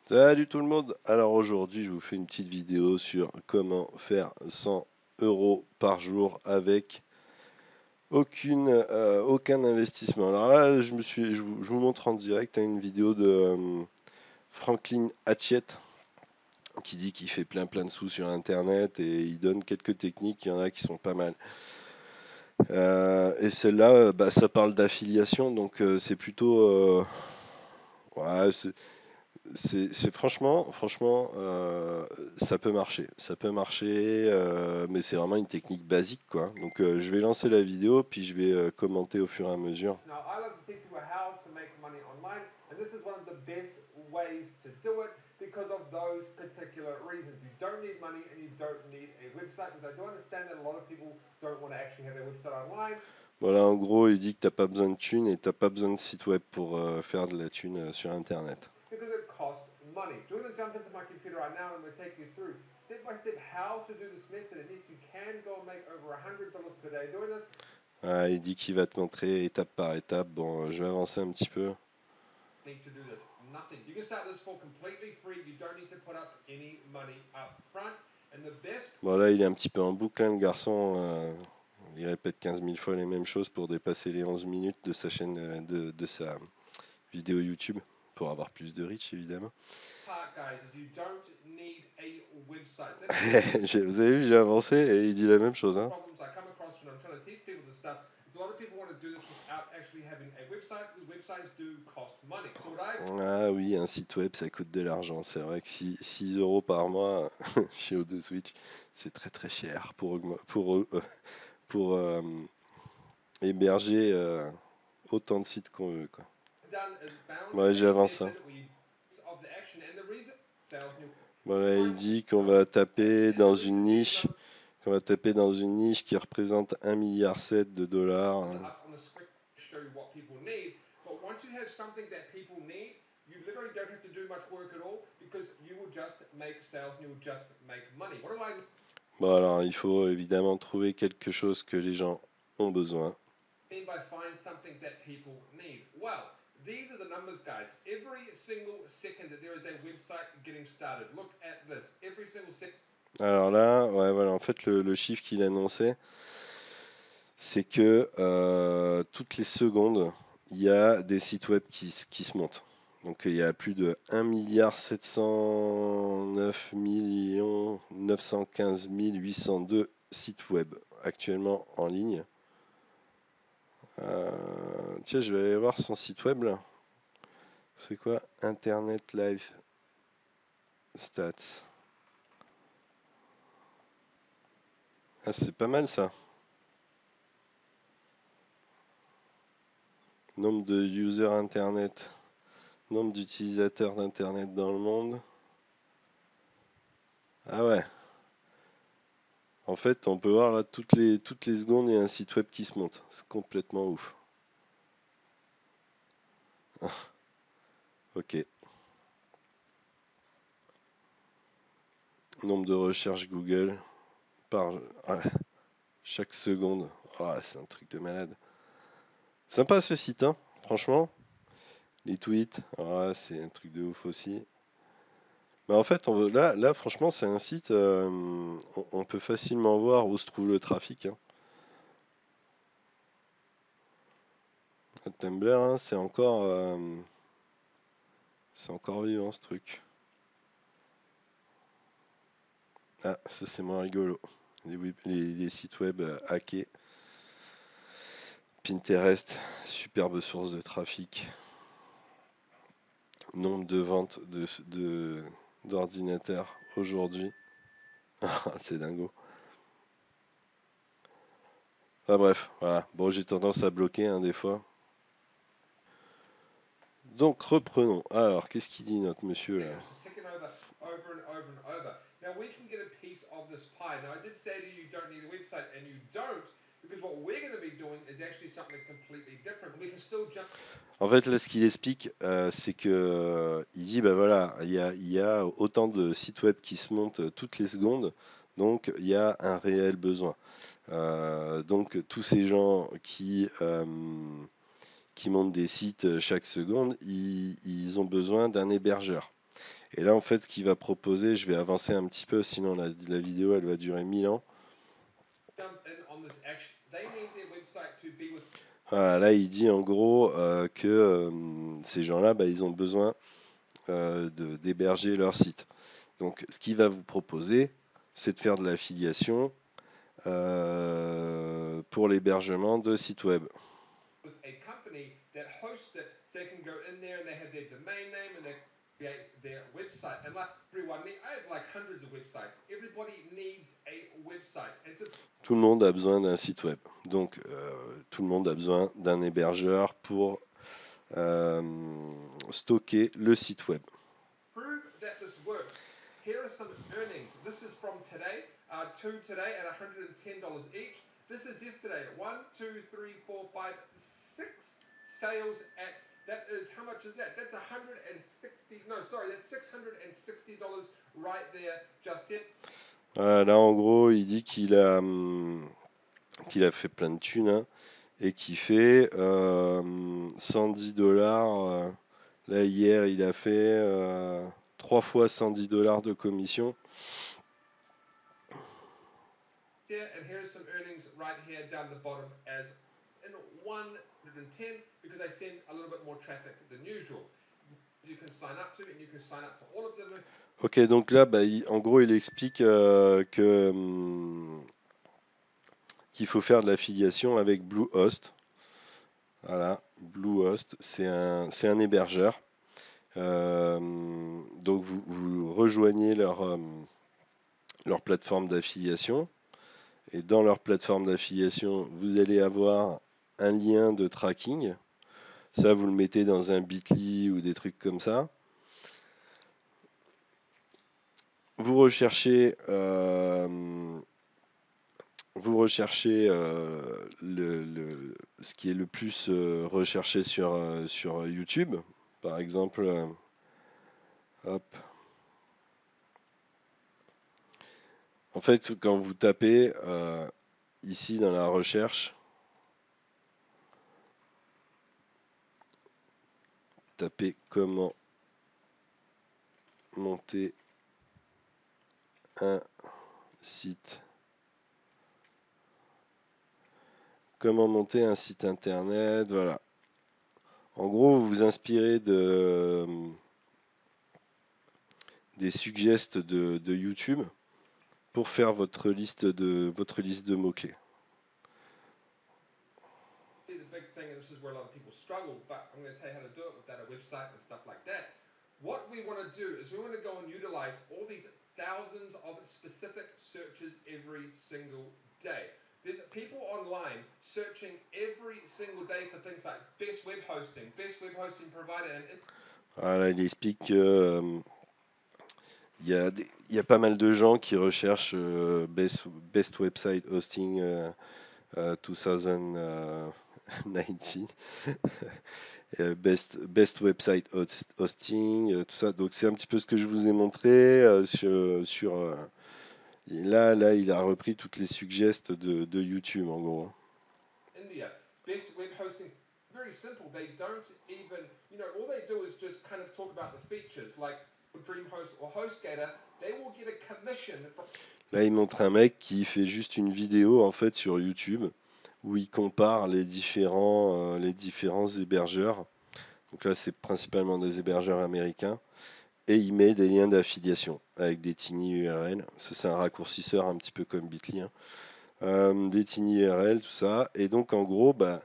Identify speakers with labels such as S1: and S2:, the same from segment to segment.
S1: Salut tout le monde! Alors aujourd'hui, je vous fais une petite vidéo sur comment faire 100 euros par jour avec aucun investissement. Alors là, je vous montre en direct une vidéo de Franklin Hachette qui dit qu'il fait plein de sous sur Internet et il donne quelques techniques. Il y en a qui sont pas mal. Et celle-là, ça parle d'affiliation, donc c'est plutôt, ouais, franchement, ça peut marcher, mais c'est vraiment une technique basique, quoi. Donc, je vais lancer la vidéo, puis je vais commenter au fur et à mesure.
S2: Now, I like to teach people how to make money online, and this is one of the best ways to do it because of those particular reasons. You don't need money and you don't need a website, because I do understand that a lot of people don't want to actually have a website online.
S1: Voilà, en gros, il dit que t'as pas besoin de thunes et t'as pas besoin de site web pour faire de la thune sur Internet.
S2: Because it costs money. So we're going to jump into my computer right now and we'll take you through step by step how to do this method. And yes, you can go and make over $100 per day doing this.
S1: Ah, il dit qu'il va te montrer étape par étape. Bon, je vais avancer un petit peu.
S2: Need to do this. Nothing. You can start this for completely free. You don't need to put up any money up front. And the best.
S1: Bon, là, il est un petit peu en boucle, hein, le garçon. Il répète 15 000 fois les mêmes choses pour dépasser les 11 minutes de sa chaîne, de sa vidéo YouTube, pour avoir plus de reach, évidemment.
S2: Part, guys, is you don't need a website.
S1: Vous avez vu, j'ai avancé et il dit la même chose, hein.
S2: Problems I come across when I'm trying to teach people this stuff is a lot of people want to do this without actually having a website, because websites do cost money. So what I.
S1: Ah oui, un site web, ça coûte de l'argent. C'est vrai que 6 euros par mois chez O2 Switch, c'est très cher pour héberger autant de sites qu'on veut, quoi. Ouais, j'avance, hein. Voilà, il dit qu'on va taper dans une niche. On va taper dans une niche qui représente 1,7 milliard de dollars.
S2: You literally don't have to do much work at all, because you will just make sales and you will just make money. What do I
S1: Bon, alors il faut évidemment trouver quelque chose que les gens ont besoin.
S2: mean by find something that people need? Well, these are the numbers, guys. Every single second there is a website getting started. Look at this. Every single second.
S1: Alors là, ouais, voilà, en fait, le chiffre qu'il annonçait, c'est que toutes les secondes, il y a des sites web qui se montent. Donc il y a plus de 1 915 802 sites web actuellement en ligne. Tiens, je vais aller voir son site web là. C'est quoi? Internet Live Stats. Ah, c'est pas mal ça. Nombre de users internet. Nombre d'utilisateurs d'internet dans le monde. Ah ouais. En fait, on peut voir là toutes les secondes, il y a un site web qui se monte. C'est complètement ouf. Ok. Nombre de recherches Google par chaque seconde. Oh, c'est un truc de malade. Sympa ce site, hein, franchement. Les tweets, c'est un truc de ouf aussi. Mais en fait, là, franchement, c'est un site, on peut facilement voir où se trouve le trafic, hein. Tumblr, hein, c'est encore vivant ce truc. Ah, ça c'est moins rigolo. Les sites web hackés. Pinterest, superbe source de trafic. Nombre de ventes d'ordinateurs aujourd'hui. C'est dingo. Ah bref, voilà. Bon, j'ai tendance à bloquer, hein, des fois. Donc reprenons. Alors, qu'est-ce qu'il dit notre monsieur là?
S2: Now we can get a piece of this pie. Now I did say to you, you don't need a website, and you don't, because what we're going to be doing is actually something completely different. We can still jump.
S1: En fait, là, ce qu'il explique, c'est que il dit, bah voilà, il y a autant de sites web qui se montent toutes les secondes, donc il y a un réel besoin. Donc tous ces gens qui montent des sites chaque seconde, ils ont besoin d'un hébergeur. Et là, en fait, ce qu'il va proposer, je vais avancer un petit peu, sinon la vidéo, elle va durer 1000 ans. Voilà, là, il dit en gros que ces gens-là, bah, ils ont besoin d'héberger leur site. Donc, ce qu'il va vous proposer, c'est de faire de l'affiliation pour l'hébergement de sites web. Tout le monde a besoin d'un site web. Donc, tout le monde a besoin d'un hébergeur pour stocker le site web.
S2: Here are some earnings. This is from today, two today at $110 each. This is yesterday. 1, 2, 3, 4, 5, 6 sales at, that is, how much is that? That's 160, no, sorry, that's $660 right there just yet.
S1: Là, en gros, il dit qu'il a fait plein de thunes, hein, et qu'il fait 110 $. Là, hier, il a fait 3 fois 110 $ de commission.
S2: Here, and here's some earnings right here down the bottom as in 110 because I send a little bit more traffic than usual. You can sign up to, and you can sign up to all of them.
S1: Ok, donc là, bah, en gros, il explique qu'il faut faire de l'affiliation avec Bluehost. Voilà, Bluehost, c'est un hébergeur. Donc vous rejoignez leur plateforme d'affiliation. Et dans leur plateforme d'affiliation, vous allez avoir un lien de tracking. Ça, vous le mettez dans un Bitly ou des trucs comme ça. Vous recherchez, ce qui est le plus recherché sur YouTube. Par exemple, hop. En fait, quand vous tapez ici dans la recherche, tapez comment monter un site. Comment monter un site internet, voilà. En gros, vous vous inspirez des suggestions de YouTube pour faire votre liste de mots-clés.
S2: The big thing, and this is where a lot of people struggle, but I'm going to tell you how to do it without a website and stuff like that. What we want to do is we want to go and utilize all these thousands of specific searches every single day. There's people online searching every single day for things like best web hosting provider, and
S1: Voilà, il explique que il y a pas mal de gens qui recherchent best website hosting 2019, best website hosting, tout ça. Donc c'est un petit peu ce que je vous ai montré là, il a repris toutes les suggestions de YouTube en gros.
S2: India, best web hosting. Very simple. They don't even, all they do is just kind of talk about the features, like DreamHost or HostGator. They will get a commission.
S1: Là, il montre un mec qui fait juste une vidéo en fait sur YouTube où il compare les différents hébergeurs. Donc là, c'est principalement des hébergeurs américains. Et il met des liens d'affiliation avec des tiny URL. Ça, c'est un raccourcisseur un petit peu comme Bitly, hein. Des tiny URL, tout ça. Et donc, en gros, bah,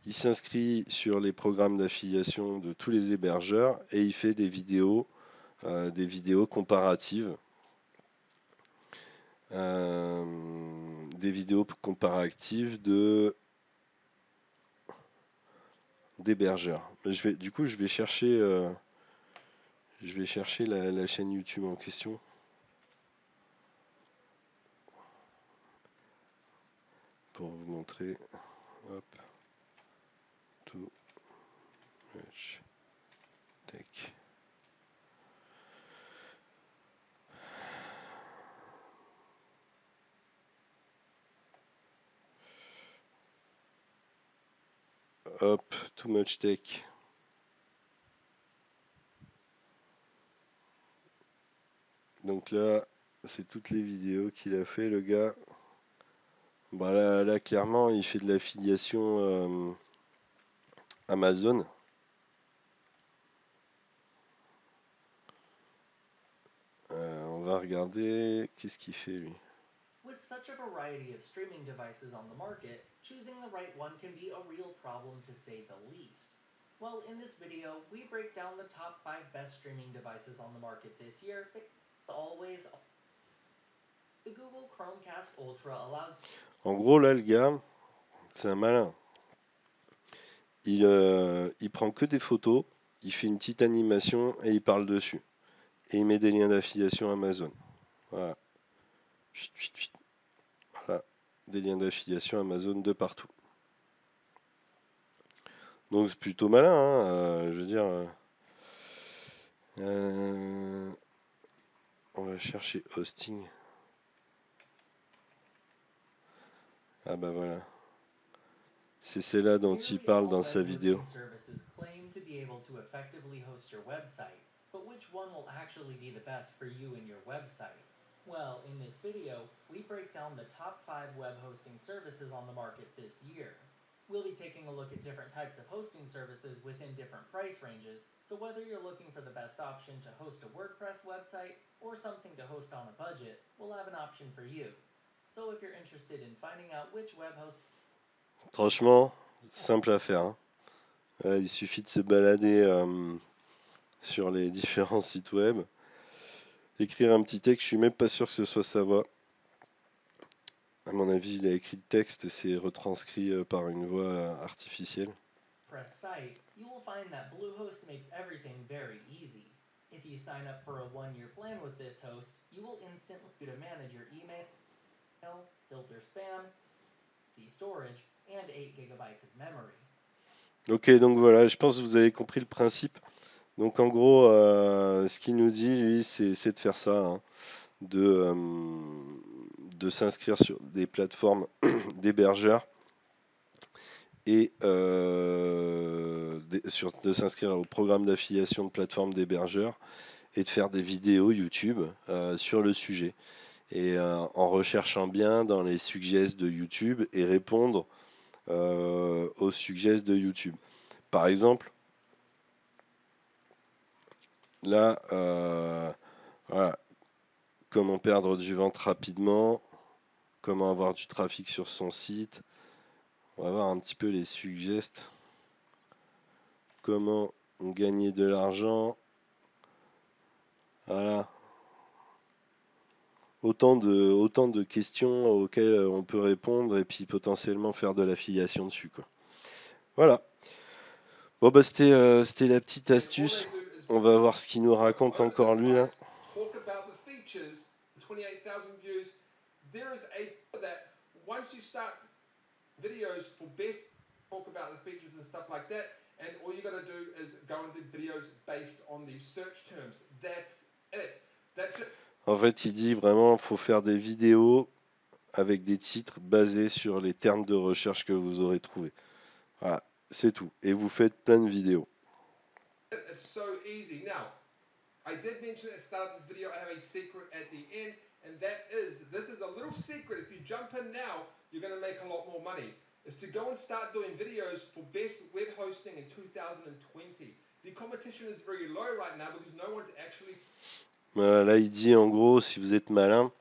S1: il s'inscrit sur les programmes d'affiliation de tous les hébergeurs et il fait des vidéos comparatives. Des vidéos comparatives d'hébergeurs. Du coup, je vais chercher la chaîne YouTube en question. Pour vous montrer. Hop. Tout. Tech. Hop, Too Much Tech. Donc là, c'est toutes les vidéos qu'il a fait, le gars. Bah là, clairement, il fait de l'affiliation Amazon. On va regarder. Qu'est-ce qu'il fait, lui?
S3: With such a variety of streaming devices on the market, choosing the right one can be a real problem to say the least. Well, in this video, we break down the top 5 best streaming devices on the market this year. Always, the Google Chromecast Ultra allows.
S1: En gros, là, le gars, c'est un malin. Il prend que des photos, il fait une petite animation et il parle dessus. Et il met des liens d'affiliation Amazon. Voilà. Voilà. Des liens d'affiliation Amazon de partout. Donc c'est plutôt malin, hein, je veux dire. On va chercher hosting. Ah bah voilà. C'est celle-là dont il
S3: Nearly
S1: parle
S3: all
S1: dans
S3: web
S1: sa vidéo.
S3: hosting services claim to be able to effectively host your website, but which one will actually be the best for you and your website? Well, in this video, we break down the top 5 web hosting services on the market this year. We'll be taking a look at different types of hosting services within different price ranges, so whether you're looking for the best option to host a WordPress website or something to host on a budget, we'll have an option for you. So if you're interested in finding out which web host.
S1: Franchement, simple à faire, hein. Il suffit de se balader sur les différents sites web, écrire un petit texte. Je suis même pas sûr que ce soit sa voix. À mon avis, il a écrit le texte et c'est retranscrit par une voix artificielle.
S3: Press site, you will find that Bluehost makes everything very easy. If you sign up for a 1-year plan with this host, you will instantly be able to manage your email, filter spam, storage, and 8 gigabytes of memory.
S1: Ok, donc voilà, je pense que vous avez compris le principe. Donc en gros, ce qu'il nous dit, lui, c'est de faire ça, hein, de s'inscrire sur des plateformes d'hébergeurs et de s'inscrire au programme d'affiliation de plateformes d'hébergeurs et de faire des vidéos YouTube sur le sujet. Et en recherchant bien dans les suggestions de YouTube et répondre aux suggestions de YouTube. Par exemple, là, voilà, comment perdre du ventre rapidement, comment avoir du trafic sur son site. On va voir un petit peu les suggestions. Comment gagner de l'argent. Voilà. Autant de questions auxquelles on peut répondre et puis potentiellement faire de l'affiliation dessus, quoi. Voilà. Bon bah c'était la petite astuce. On va voir ce qu'il nous raconte encore lui là.
S2: Talk about the features, 28,000 views. There is a that once you start videos for best, talk about the features and stuff like that, and all you got to do is go and do videos based on these search terms. That's it. That's it.
S1: En fait, il dit vraiment faut faire des vidéos avec des titres basés sur les termes de recherche que vous aurez trouvés. Voilà, c'est tout. Et vous faites plein de vidéos.
S2: It's so easy. Now, I did mention at the start of this video, I have a secret at the end, and that is, this is a little secret. If you jump in now, you're going to make a lot more money. Is to go and start doing videos for best web hosting in 2020. The competition is very low right now because no one's actually.
S1: Là, il dit en gros, si vous êtes malin,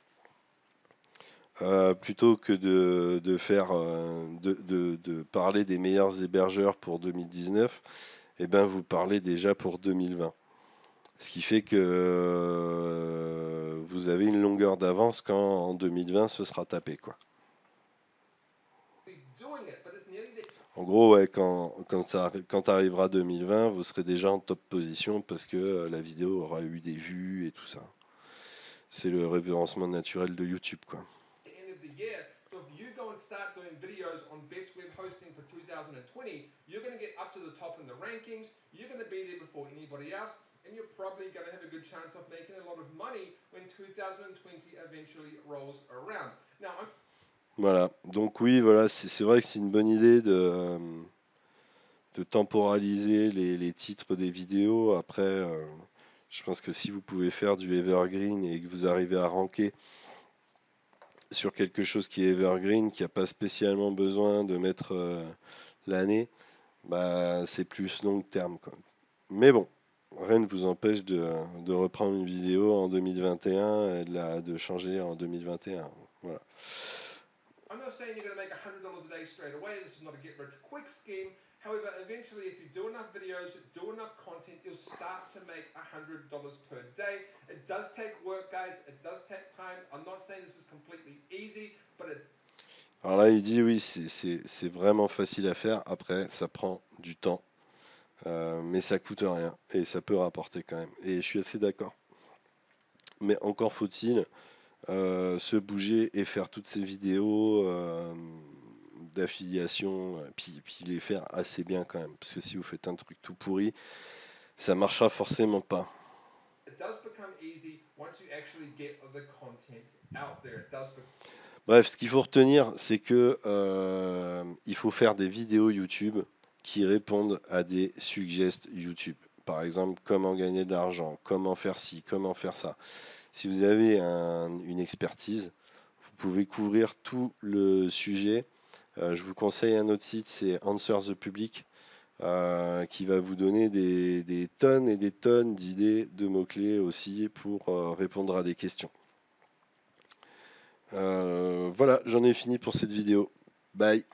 S1: plutôt que de faire, de parler des meilleurs hébergeurs pour 2019, eh ben vous parlez déjà pour 2020. Ce qui fait que vous avez une longueur d'avance quand en 2020 ce sera tapé, quoi.
S2: Doing it, but it's nearly the.
S1: En gros, ouais, quand arrivera 2020, vous serez déjà en top position parce que la vidéo aura eu des vues et tout ça. C'est le référencement naturel de YouTube, quoi.
S2: End of the year. So if you go and start doing videos on best web hosting for 2020, you're going to get up to the top in the rankings. You're going to be there before anybody else, and you're probably going to have a good chance of making a lot of money when 2020 eventually rolls around. Now,
S1: Voilà. Donc oui, voilà, c'est vrai que c'est une bonne idée de temporaliser les titres des vidéos. Après, Je pense que si vous pouvez faire du evergreen et que vous arrivez à ranker sur quelque chose qui est evergreen, qui n'a pas spécialement besoin de mettre l'année, bah, c'est plus long terme, quoi. Mais bon, rien ne vous empêche de reprendre une vidéo en 2021 et de changer en 2021. Voilà.
S2: I'm not saying you're going to make $100 a day straight away. This is not a get-rich-quick scheme. However, eventually, if you do enough videos, do enough content, you'll start to make $100 per day. It does take work, guys. It does take time. I'm not saying this is completely easy, but it
S1: Alors là, il dit oui, c'est vraiment facile à faire. Après, ça prend du temps, mais ça coûte rien et ça peut rapporter quand même. Et je suis assez d'accord. Mais encore faut-il se bouger et faire toutes ces vidéos d'affiliation, puis les faire assez bien quand même. Parce que si vous faites un truc tout pourri, ça marchera forcément pas.
S2: it does become easy once you actually get the content out there. It does
S1: Bref, ce qu'il faut retenir, c'est que il faut faire des vidéos YouTube qui répondent à des suggestions YouTube. Par exemple, comment gagner de l'argent, comment faire ci, comment faire ça. Si vous avez une expertise, vous pouvez couvrir tout le sujet. Je vous conseille un autre site, c'est Answer the Public, qui va vous donner des tonnes et des tonnes d'idées de mots-clés aussi pour répondre à des questions. Voilà, j'en ai fini pour cette vidéo. Bye.